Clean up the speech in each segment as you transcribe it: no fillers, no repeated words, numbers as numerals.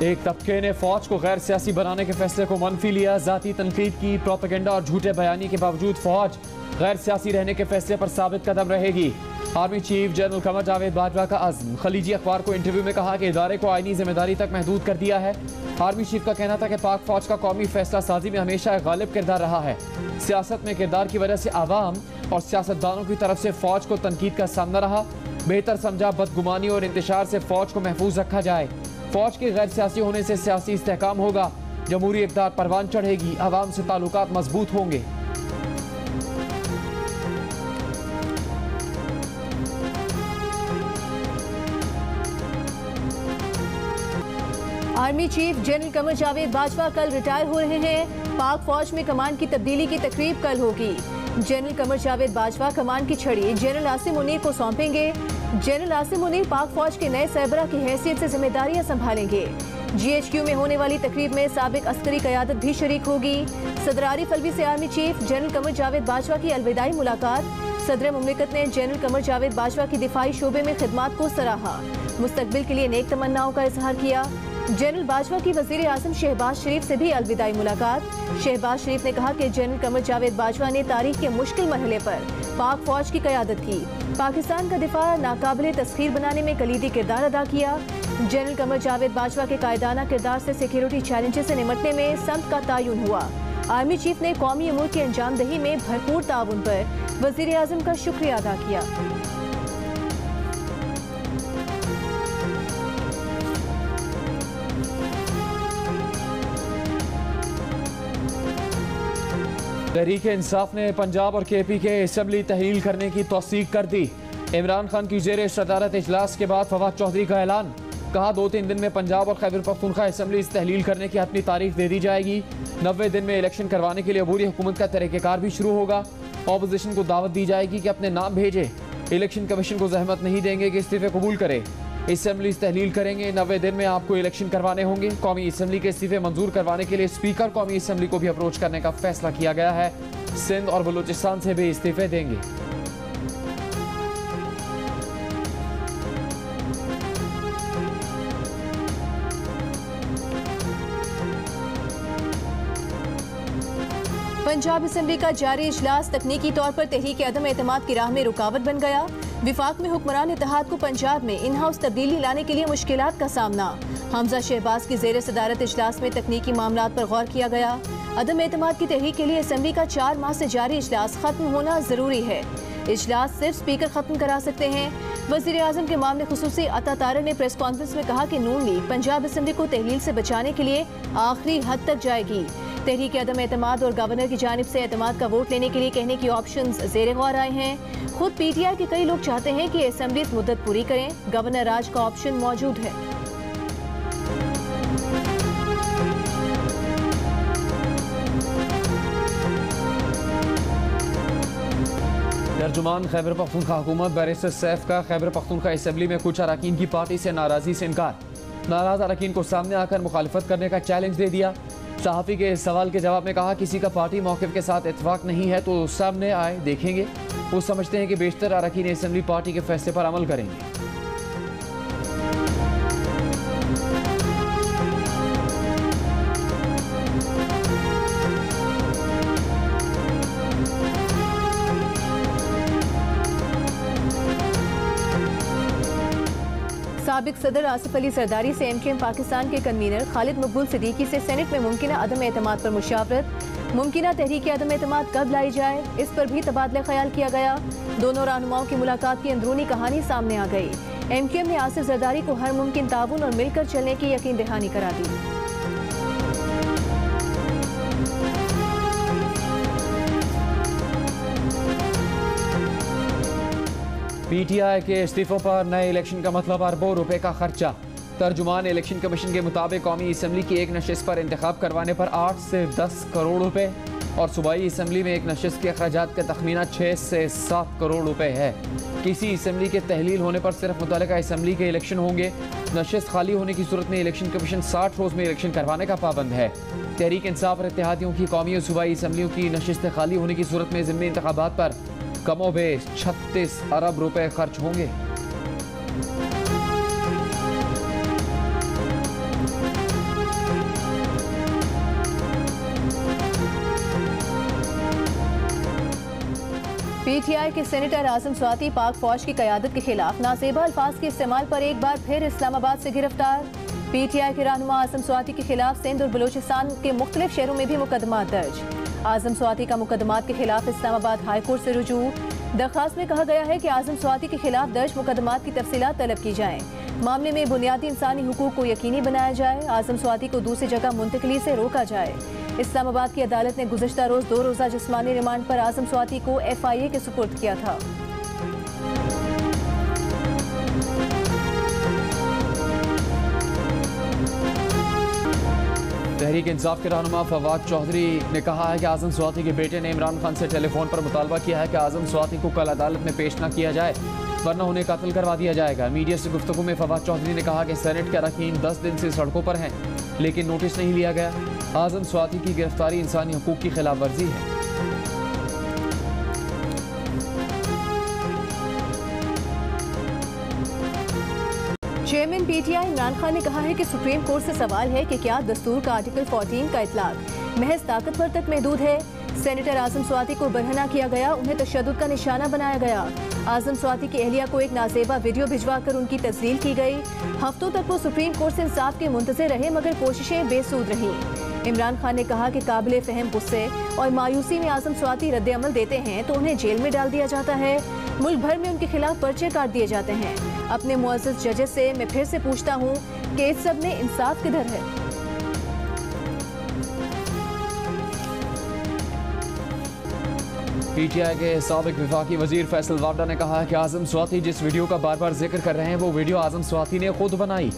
एक तबके ने फौज को गैर सियासी बनाने के फैसले को मनफी लिया। जाती तनकीद की, प्रोपेगेंडा और झूठे बयानी के बावजूद फौज गैर सियासी रहने के फैसले पर साबित कदम रहेगी। Army chief general Qamar Javed Bajwa का अज़्म। खलीजी अखबार को इंटरव्यू में कहा कि इदारे को आईनी जिम्मेदारी तक महदूद कर दिया है। आर्मी चीफ का कहना था कि पाक फौज का कौमी फैसला साजी में हमेशा एक गालिब किरदार रहा है। सियासत में किरदार की वजह से आवाम और सियासतदानों की तरफ से फौज को तनकीद का सामना रहा। बेहतर समझा बदगुमानी और इंतशार से फौज को महफूज रखा जाए। फौज के गैर सियासी होने से सियासी इस्तेहकाम होगा, जमहूरी इक़्तिदार परवान चढ़ेगी, आवाम से ताल्लुकात मजबूत होंगे। Army chief general Qamar Javed Bajwa कल रिटायर हो रहे हैं। पाक फौज में कमान की तब्दीली की तकरीब कल होगी। जनरल कमर जावेद बाजवा कमान की छड़ी जनरल आसिम मुनीर को सौंपेंगे। जनरल आसिम मुनीर पाक फौज के नए सरबराह की हैसियत से जिम्मेदारियां संभालेंगे। GHQ में होने वाली तकरीब में साबिक अस्करी क़यादत भी शरीक होगी। सदर आरिफ अलवी से army chief general Qamar Javed Bajwa की अलविदाई मुलाकात। सदर मुमलिकत ने जनरल कमर जावेद बाजवा की दिफाई शोबे में खिदमात को सराहा। मुस्तकबिल के लिए नेक तमन्नाओं का इजहार किया। जनरल बाजवा की वजीर आज़म शहबाज शरीफ से भी अलविदाई मुलाकात। शहबाज शरीफ ने कहा कि जनरल कमर जावेद बाजवा ने तारीख के मुश्किल मरहले पर पाक फौज की क़यादत की। पाकिस्तान का दिफा नाकाबिले तस्खीर बनाने में कलीदी किरदार अदा किया। जनरल कमर जावेद बाजवा के कायदाना किरदार से सिक्योरिटी चैलेंजेस से निमटने में समत का तयन हुआ। आर्मी चीफ ने कौमी अमूर की अंजामदही में भरपूर ताउन पर वजीर आज़म का शुक्रिया अदा किया। तहरीक इंसाफ ने पंजाब और KP के असम्बली तहलील करने की तौसीक कर दी। इमरान खान की ज़ेर सदारत इजलास के बाद फवाद चौधरी का ऐलान। कहा 2-3 दिन में पंजाब और खैबर पख्तूनख्वा असम्बली तहलील करने की अपनी तारीख दे दी जाएगी। 90 दिन में इलेक्शन करवाने के लिए अबूरी हुकूमत का तरीक़ेकार भी शुरू होगा। ऑपोजिशन को दावत दी जाएगी कि अपने नाम भेजे। इलेक्शन कमीशन को जहमत नहीं देंगे कि इस्तीफे कबूल करे। असम्बली तहलील करेंगे। 90 दिन में आपको इलेक्शन करवाने होंगे। कौमी असम्बली के इस्तीफे मंजूर करवाने के लिए स्पीकर कौमी असम्बली को भी अप्रोच करने का फैसला किया गया है। सिंध और बलूचिस्तान से भी इस्तीफे देंगे। पंजाब असम्बली का जारी इजलास तकनीकी तौर पर तहरीक अदम एतमाद की राह में रुकावट बन गया। विफाक में हुक्मरान इत्तेहाद को पंजाब में इन हाउस तब्दीली लाने के लिए मुश्किलात का सामना। हमजा शहबाज की ज़ेर सदारत इजलास में तकनीकी मामलात पर गौर किया गया। अदम एतमाद की तहरीक के लिए असम्बली का 4 माह से जारी इजलास खत्म होना जरूरी है। इजलास सिर्फ स्पीकर खत्म करा सकते हैं। वज़ीर आज़म के मामले खुसूसी अता तारर ने प्रेस कॉन्फ्रेंस में कहा कि नून लीग पंजाब असम्बली को तहलील से बचाने के लिए आखिरी हद तक जाएगी। तहरीक अदम एतमाद और गवर्नर की जानिब से एतमाद का वोट लेने के लिए कहने की ऑप्शंस ज़ेर गौर आए हैं। खुद PTI के कई लोग चाहते हैं कि असम्बली मुद्दत पूरी करें। गवर्नर राज का ऑप्शन मौजूद है। तर्जुमान खैबर पख्तूनख्वा हुकूमत बैरिस्टर सैफ का खैबर पख्तूनख्वा असम्बली में कुछ अरकान की पार्टी से नाराज़गी से इनकार। नाराज अरकान को सामने आकर मुखालफत करने का चैलेंज दे दिया। सहाफ़ी के सवाल के जवाब में कहा किसी का पार्टी मौक़िफ़ के साथ इत्तेफाक नहीं है तो सामने आए, देखेंगे। वो समझते हैं कि बेशतर अरकान असम्बली पार्टी के फैसले पर अमल करेंगे। साबिक सदर आसिफ अली सरदारी से MKM पाकिस्तान के कन्वीनर खालिद मकबूल सिद्दीकी से सेनेट में मुमकिना अदम एतमाद पर मुशावरत। मुमकिना तहरीक अदम एतमाद कब लाई जाए, इस पर भी तबादला ख्याल किया गया। दोनों रहनुमाओं की मुलाकात की अंदरूनी कहानी सामने आ गई। MKM ने आसिफ जरदारी को हर मुमकिन ताउन और मिलकर चलने की यकीन दहानी करा दी। PTI के इस्तीफों पर नए इलेक्शन का मतलब अरबों रुपए का खर्चा। तर्जुमान इलेक्शन कमीशन के मुताबिक कौमी असम्बली की एक नशिस्त पर इंतखाब करवाने पर 8 से 10 करोड़ रुपए और सूबाई असम्बली में एक नशिस्त के अखराजात का तखमीना 6 से 7 करोड़ रुपए है। किसी असम्बली के तहलील होने पर सिर्फ मुतल्लिका असम्बली के इलेक्शन होंगे। नशिस्त खाली होने की सूरत में इलेक्शन कमीशन 60 रोज़ में इलेक्शन करवाने का पाबंद है। तहरीक इंसाफ और इत्तेहादियों की कौमी और सूबाई असम्बलियों की नशिस्तें खाली होने की सूरत में ज़िमनी इंतखाबात पर कमोबेश 36 अरब रुपए खर्च होंगे। पीटीआई के सेनेटर आजम स्वाति पाक फौज की क़यादत के खिलाफ नाजेबा अल्फाज के इस्तेमाल पर एक बार फिर इस्लामाबाद से गिरफ्तार। पीटीआई के रहनुमा आजम स्वाति के खिलाफ सिंध और बलूचिस्तान के मुख्तलिफ शहरों में भी मुकदमा दर्ज। आजम स्वाति का मुकदमात के खिलाफ इस्लामाबाद हाई कोर्ट से रुजू। दरखास्त में कहा गया है कि आजम स्वाति के खिलाफ दर्ज मुकदमात की तफसीलात तलब की जाएं। मामले में बुनियादी इंसानी हुकूक को यकीनी बनाया जाए। आजम स्वाति को दूसरी जगह मुंतकली से रोका जाए। इस्लामाबाद की अदालत ने गुज़श्ता रोज 2 रोज़ा जिस्मानी रिमांड पर आजम स्वाति को FIA के सुपुर्द किया था। तहरीक इंसाफ के रहनुमा फवाद चौधरी ने कहा है कि आजम स्वाति के बेटे ने इमरान खान से टेलीफोन पर मुतालबा किया है कि आजम स्वाति को कल अदालत में पेश न किया जाए वरना उन्हें कत्ल करवा दिया जाएगा। मीडिया से गुफ्तगू में फवाद चौधरी ने कहा कि सेनेट के अरकान 10 दिन से सड़कों पर हैं लेकिन नोटिस नहीं लिया गया। आजम स्वाति की गिरफ्तारी इंसानी हुकूक की खिलाफ वर्जी है। चेयरमैन पीटीआई इमरान खान ने कहा है कि सुप्रीम कोर्ट से सवाल है कि क्या दस्तूर का आर्टिकल 14 का इतलाक महज ताकतवर तक महदूद है। सेनेटर आजम स्वाति को बरहना किया गया, उन्हें तशद्दुद का निशाना बनाया गया। आजम स्वाति की अहलिया को एक नाजेबा वीडियो भिजवा कर उनकी तस्लील की गई। हफ्तों तक वो सुप्रीम कोर्ट से इंसाफ के मुंतज़िर रहे मगर कोशिशें बेसूद रहीं। इमरान खान ने कहा कि काबिल फ़हम गुस्से और मायूसी में आजम स्वाति रद्द-ए-अमल देते हैं तो उन्हें जेल में डाल दिया जाता है। मुल्क भर में उनके खिलाफ पर्चे काट दिए जाते हैं। अपने मुअज़्ज़ज़ जजेस से मैं फिर से पूछता हूँ कि इस सब में इंसाफ किधर है। पीटीआई के साबिक वफाकी वजीर फैसल वावडा ने कहा है कि आजम स्वाति जिस वीडियो का बार बार जिक्र कर रहे हैं वो वीडियो आजम स्वाति ने खुद बनाई।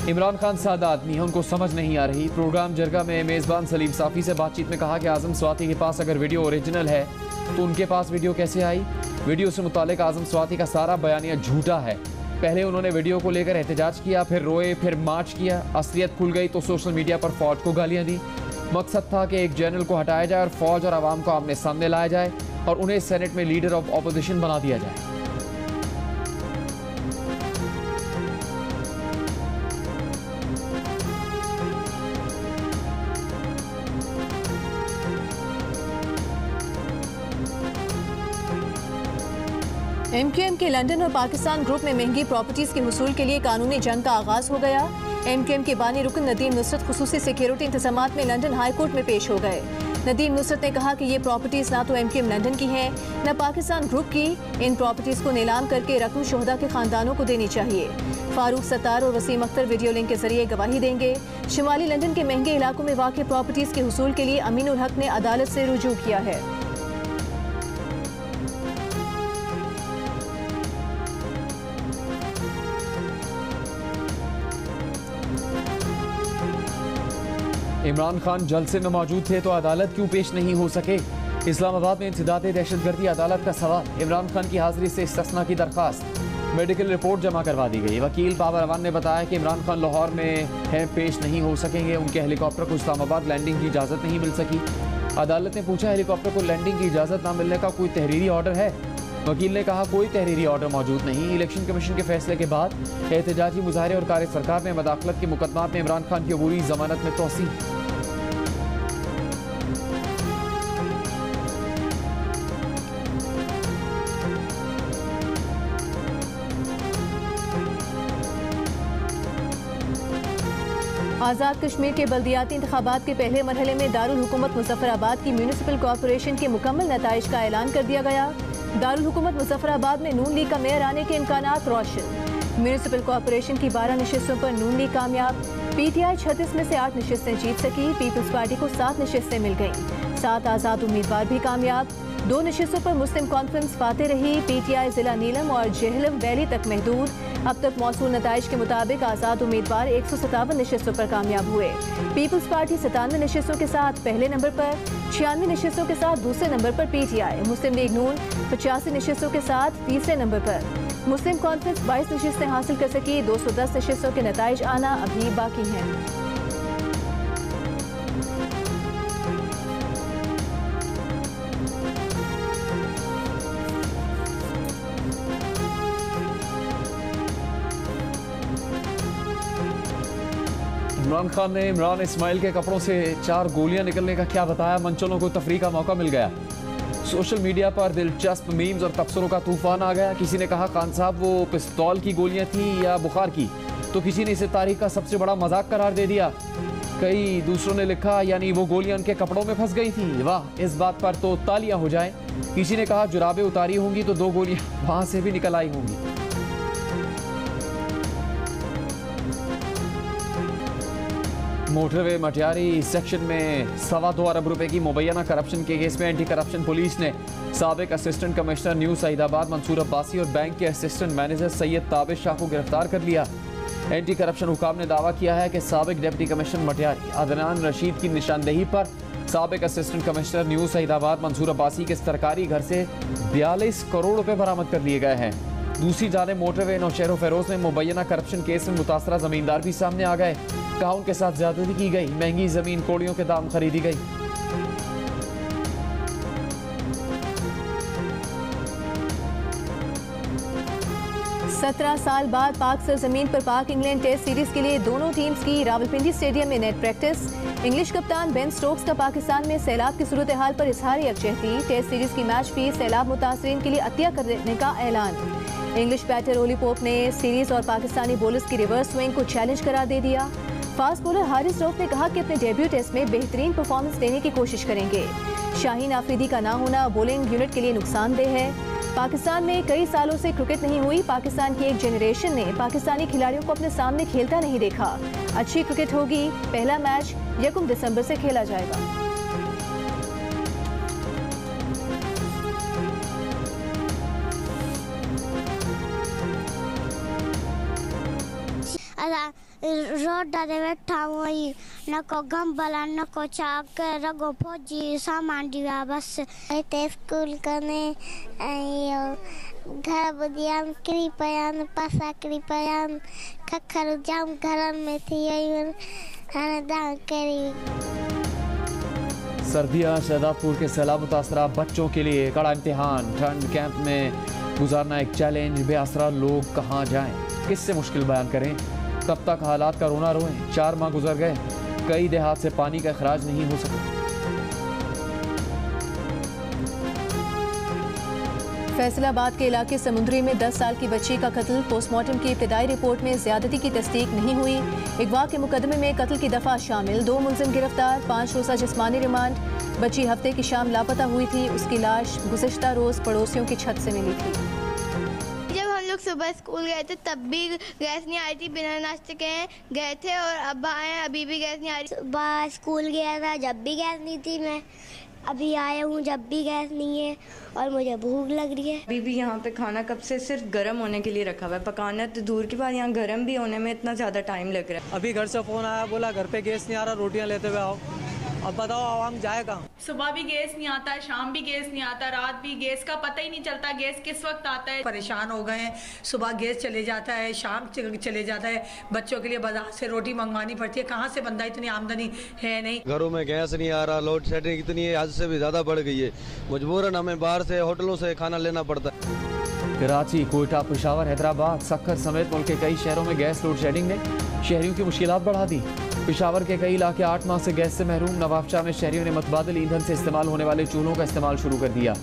इमरान खान सादा आदमी है, उनको समझ नहीं आ रही। प्रोग्राम जरगा में मेज़बान सलीम साफ़ी से बातचीत में कहा कि आजम स्वाति के पास अगर वीडियो ओरिजिनल है तो उनके पास वीडियो कैसे आई। वीडियो से मुतालिक आजम स्वाति का सारा बयानिया झूठा है। पहले उन्होंने वीडियो को लेकर एहतजाज किया, फिर रोए, फिर मार्च किया। असलियत खुल गई तो सोशल मीडिया पर फौज को गालियाँ दी। मकसद था कि एक जर्नल को हटाया जाए और फौज और आवाम को आमने सामने लाया जाए और उन्हें सेनेट में लीडर ऑफ ऑपोजिशन बना दिया जाए। MQM के लंदन और पाकिस्तान ग्रुप में महंगी प्रॉपर्टीज के हुसूल के लिए कानूनी जंग का आगाज हो गया। MQM के बानी रुकन नदीम नुसरत खुसूसी सिक्योरिटी इंतजामात में लंदन हाई कोर्ट में पेश हो गए। नदीम नुसरत ने कहा कि ये प्रॉपर्टीज ना तो MQM लंदन की हैं न पाकिस्तान ग्रुप की। इन प्रॉपर्टीज को नीलाम करके रकम शोहदा के खानदानों को देनी चाहिए। फारूक सत्तार और वसीम अख्तर वीडियो लिंक के जरिए गवाही देंगे। शुमाली लंदन के महंगे इलाकों में वाक़ प्रॉपर्टीज के हुसूल के लिए अमीन उल हक ने अदालत से रुजू किया है। इमरान खान जलसे में मौजूद थे तो अदालत क्यों पेश नहीं हो सके। इस्लामाबाद में इंसदादे दहशतगर्दी अदालत का सवाल। इमरान खान की हाजिरी से इस्तिस्ना की दरखास्त। मेडिकल रिपोर्ट जमा करवा दी गई। वकील बाबर अवान ने बताया कि इमरान खान लाहौर में हैं, पेश नहीं हो सकेंगे। उनके हेलीकॉप्टर को इस्लामाबाद लैंडिंग की इजाज़त नहीं मिल सकी। अदालत ने पूछा हेलीकॉप्टर को लैंडिंग की इजाज़त न मिलने का कोई तहरीरी ऑर्डर है। वकील ने कहा कोई तहरीरी ऑर्डर मौजूद नहीं। इलेक्शन कमीशन के फैसले के बाद एहतजाजी मुजाहरे और कार्य सरकार में मदाखलत के मुकदमात में इमरान खान की अबूरी जमानत में तोसी। आज़ाद कश्मीर के बल्दियाती इंतखाबात के पहले मरहले में दारुल हुकूमत मुजफ्फराबाद की म्यूनिसिपल कॉरपोरेशन के मुकम्मल नताइज का ऐलान कर दिया गया। दारुल हुकूमत मुजफ्फराबाद में नून लीग का मेयर आने के इम्कानात रोशन। म्यूनिसिपल कॉरपोरेशन की 12 नशिस्तों पर नून लीग कामयाब। PTI 36 में से 8 नशिस्तें जीत सकी। पीपल्स पार्टी को 7 नशिस्तें मिल गईं। 7 आज़ाद उम्मीदवार भी कामयाब। 2 नशिस्तों पर मुस्लिम कॉन्फ्रेंस फाते रही। PTI जिला नीलम और जेहलम वैली तक महदूद। अब तक मौसूल नताइज के मुताबिक आज़ाद उम्मीदवार 157 नशिस्तों पर कामयाब हुए। पीपल्स पार्टी 97 नशिस्तों के साथ पहले नंबर पर, 96 नशिस्तों के साथ दूसरे नंबर पर PTI। मुस्लिम लीग नून 85 नशिस्तों के साथ तीसरे नंबर पर। मुस्लिम कॉन्फ्रेंस 22 नशिस्तें हासिल कर सकी। 210 नशिस्तों के नताइज आना अभी बाकी हैं। इमरान खान ने इमरान इस्माइल के कपड़ों से 4 गोलियां निकलने का क्या बताया। मंचलों को तफरीह का मौका मिल गया। सोशल मीडिया पर दिलचस्प मीम्स और तबसरों का तूफान आ गया। किसी ने कहा खान साहब वो पिस्तौल की गोलियां थी या बुखार की, तो किसी ने इसे तारीख का सबसे बड़ा मजाक करार दे दिया। कई दूसरों ने लिखा यानी वो गोलियां उनके कपड़ों में फंस गई थी, वाह इस बात पर तो तालियां हो जाएं। किसी ने कहा जुराबें उतारी होंगी तो 2 गोलियां वहां से भी निकल आई होंगी। मोटरवे मटियारी सेक्शन में 2.25 अरब रुपए की मुबैना करप्शन के केस में एंटी करप्शन पुलिस ने साबिक assistant commissioner new Saeedabad Mansoor Abbasi और बैंक के असिस्टेंट मैनेजर सैयद ताबिश शाह को गिरफ्तार कर लिया। एंटी करप्शन हुकाम ने दावा किया है कि साबिक डिप्टी कमिश्नर मटियारी अदनान रशीद की निशानदेही पर साबिक assistant commissioner new Saeedabad Mansoor Abbasi के सरकारी घर से 42 करोड़ रुपए बरामद कर लिए गए हैं। दूसरी जानिब मोटरवे नौशहर फेरोज में मुबैना करप्शन केस में मुतासरा जमींदार भी सामने आ गए। कहा उनके साथ ज्यादती की गई, महंगी जमीन कोड़ियों के दाम खरीदी गई। सत्रह साल बाद पाक सरजमीन पर पाक इंग्लैंड टेस्ट सीरीज के लिए दोनों टीम्स की रावलपिंडी स्टेडियम में नेट प्रैक्टिस। इंग्लिश कप्तान बेन स्टोक्स का पाकिस्तान में सैलाब की सूरत हाल पर इजहार यकजहती। टेस्ट सीरीज की मैच फीस सैलाब मुतासरीन के लिए अतिया करने का ऐलान। इंग्लिश बैटर ओली पोप ने सीरीज और पाकिस्तानी बॉलर्स की रिवर्स स्विंग को चैलेंज करार दे दिया। फास्ट बॉलर हारिस रऊफ ने कहा कि अपने डेब्यू टेस्ट में बेहतरीन परफॉर्मेंस देने की कोशिश करेंगे। शाहीन आफरीदी का ना होना बॉलिंग यूनिट के लिए नुकसानदेह है। पाकिस्तान में कई सालों से क्रिकेट नहीं हुई। पाकिस्तान की एक जनरेशन ने पाकिस्तानी खिलाड़ियों को अपने सामने खेलता नहीं देखा। अच्छी क्रिकेट होगी। पहला मैच 1 दिसंबर से खेला जाएगा। रोड डाले बैठा हुई न को गंबला न को चाक रगो फौजी सामान दिया बस ते स्कूल कने घर बुदियाम कृपयान पासा कृपयान खखर जाम घरन में थी हने दान करी। सर्दियां शहजादपुर के सैलाब मुतासरा बच्चों के लिए कड़ा इम्तिहान। ठंड कैंप में गुजारना एक चैलेंज। बेआसरा लोग कहाँ जाएं, किससे मुश्किल बयान करें, कब तक हालात का रोना रोएं। 4 माह गुजर गए, कई देहात से पानी का अखराज नहीं हो सका। फैसलाबाद के इलाके समुद्री में 10 साल की बच्ची का कत्ल। पोस्टमार्टम की इब्तिदाई रिपोर्ट में ज्यादती की तस्दीक नहीं हुई। अगवा के मुकदमे में कत्ल की दफा शामिल। 2 मुलजिम गिरफ्तार। 5 रोजा जिस्मानी रिमांड। बच्ची हफ्ते की शाम लापता हुई थी। उसकी लाश गुज़िश्ता रोज पड़ोसियों की छत से मिली थी। सुबह स्कूल गए थे तब भी गैस नहीं आई थी। बिना नाश्ते के गए थे और अब आए अभी भी गैस नहीं आ रही। सुबह स्कूल गया था जब भी गैस नहीं थी। मैं अभी आया हूँ जब भी गैस नहीं है और मुझे भूख लग रही है। अभी भी यहाँ पे खाना कब से सिर्फ गर्म होने के लिए रखा हुआ है। पकाना तो दूर की बात, यहाँ गर्म भी होने में इतना ज़्यादा टाइम लग रहा है। अभी घर से फ़ोन आया, बोला घर पे गैस नहीं आ रहा, रोटियाँ लेते हुए आओ। अब बताओ आवाम जाए कहाँ। सुबह भी गैस नहीं आता, शाम भी गैस नहीं आता, रात भी गैस का पता ही नहीं चलता गैस किस वक्त आता है। परेशान हो गए हैं। सुबह गैस चले जाता है, शाम चले जाता है। बच्चों के लिए बाजार से रोटी मंगवानी पड़ती है। कहाँ से बंदा, इतनी आमदनी है नहीं। घरों में गैस नहीं आ रहा, लोड शेडिंग इतनी हद से भी ज्यादा बढ़ गई है। मजबूरन हमें बाहर से होटलों से खाना लेना पड़ता है। कराची, कोयटा, पेशावर, हैदराबाद, सक्कर समेत मुल्क के कई शहरों में गैस लोड शेडिंग ने शहरियों की मुश्किलात बढ़ा दी। पेशावर के कई इलाके 8 माह से गैस से महरूम। नवाबशाह में शहरियों ने मुतबादिल ईंधन से इस्तेमाल होने वाले चूल्हों का इस्तेमाल शुरू कर दिया।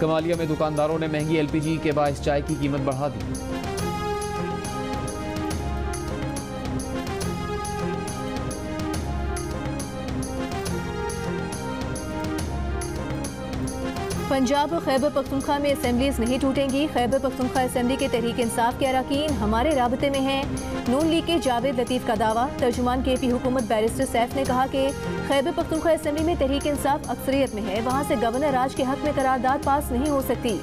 कमालिया में दुकानदारों ने महंगी LPG के बायस चाय की कीमत बढ़ा दी। पंजाब और खैबर पख्तूनख्वा में असेंबलीज नहीं टूटेंगी। खैबर पख्तूनख्वा असेंबली के तहरीक इंसाफ के अरकान हमारे राबते में हैं। नून लीग के जावेद लतीफ़ का दावा। तर्जुमान KP हुकूमत बैरिस्टर सैफ ने कहा कि खैबर पख्तूनख्वा असेंबली में तहरीक इंसाफ अक्सरियत में है, वहाँ से गवर्नर राज के हक में करारदाद पास नहीं हो सकती।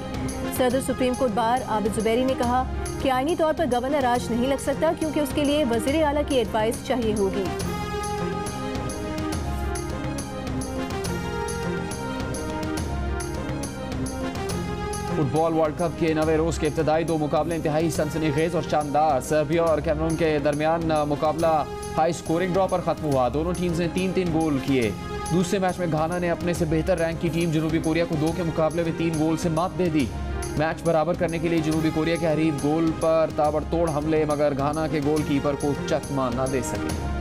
सदर supreme court bar Abid Zubairi ने कहा कि आईनी तौर पर गवर्नर राज नहीं लग सकता क्योंकि उसके लिए वज़ीर आला की एडवाइस चाहिए होगी। फुटबॉल वर्ल्ड कप के 9वें रोज के इब्तदाई 2 मुकाबले इंतहाई सनसनीखेज और शानदार। सर्बिया और कैमरून के दरमियान मुकाबला हाई स्कोरिंग ड्रॉ पर खत्म हुआ। दोनों टीम्स ने 3-3 गोल किए। दूसरे मैच में घाना ने अपने से बेहतर रैंक की टीम जनूबी कोरिया को 2 के मुकाबले में 3 गोल से मात दे दी। मैच बराबर करने के लिए जनूबी कोरिया के हरीफ गोल पर ताबड़तोड़ हमले, मगर घाना के गोलकीपर को चकमा न दे सके।